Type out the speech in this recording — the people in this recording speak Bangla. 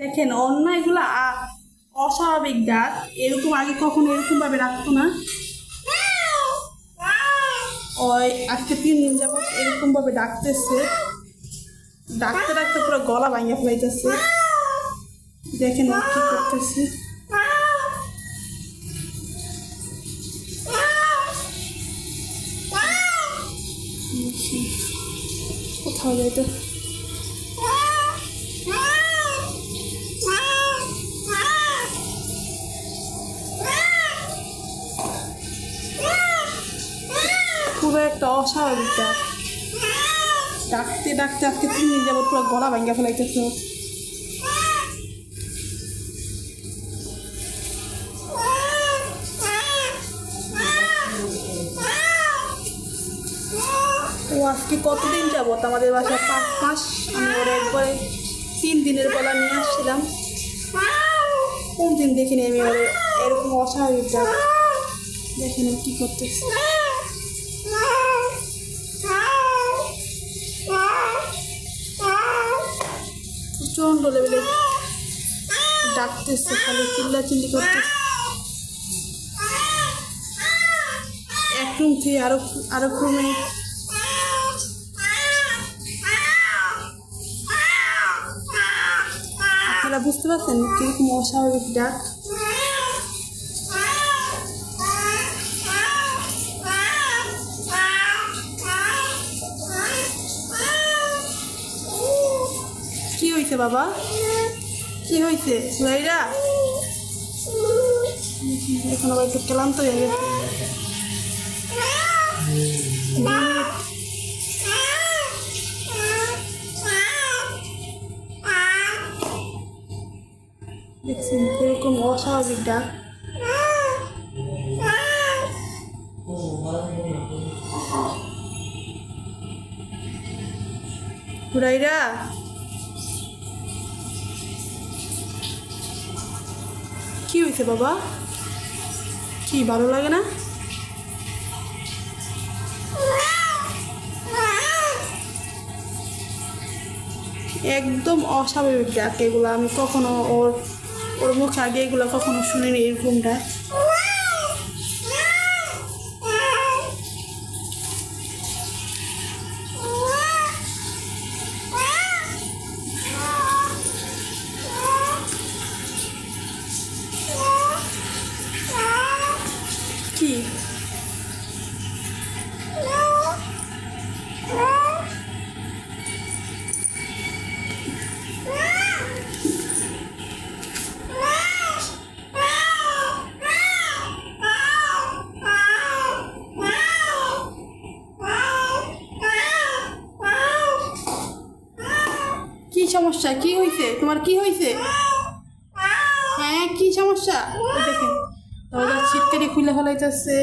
দেখেন অন্য এগুলো অস্বাভাবিক ডাক, এরকম আগে কখনো এরকম ভাবে রাখতো না। ওই আজকে 3 দিন যাবত এরকম ভাবে ডাকতেছে, ডাকতে ডাকতে পুরো গলা ভাঙিয়ে ফেলাইতেছে। দেখেন ও কি করতেছে। কোথাও যাইতো পুরো একটা অস্বাভাবিক ডাক, ডাকতে ডাকতে আজকে 3 দিন যাবত পুরো গলা ভাঙিয়ে ফেলাইতেছে। ও আজকে কতদিন যাবত আমাদের বাসায় 5 মাস। আমি ওরা একবারে 3 দিনের বেলা নিয়ে আসছিলাম, কোন দিন দেখিনি আমি ওরা এরকম অস্বাভাবিক ডাক। দেখেন ও কি করতেছে। প্রচন্ড লেভেলে ডাকতেছে, খালি চিল্লাচিল্লি করতেছে। এক রুম থেকে আরো রুমে। আপনারা বুঝতে পারছেন কিরকম অস্বাভাবিক ডাক। কি হয়েছে বাবা, কি হয়েছে সুরাইরা? এখন আবার একটু ক্লান্ত হয়ে গেছে। দেখছেন এরকম অস্বাভাবিক ডাক। সুরাইরা কি হয়েছে বাবা, কি ভালো লাগে না? একদম অস্বাভাবিক ডাক এগুলো, আমি কখনো ওর মুখে আগে এগুলো কখনো শুনিনি এরকমটা। কি সমস্যা, কি হয়েছে তোমার, কি হয়েছে? হ্যাঁ কি সমস্যা? দেখেন দরজার ছিটকারি খুলে ফেলাইতেছে।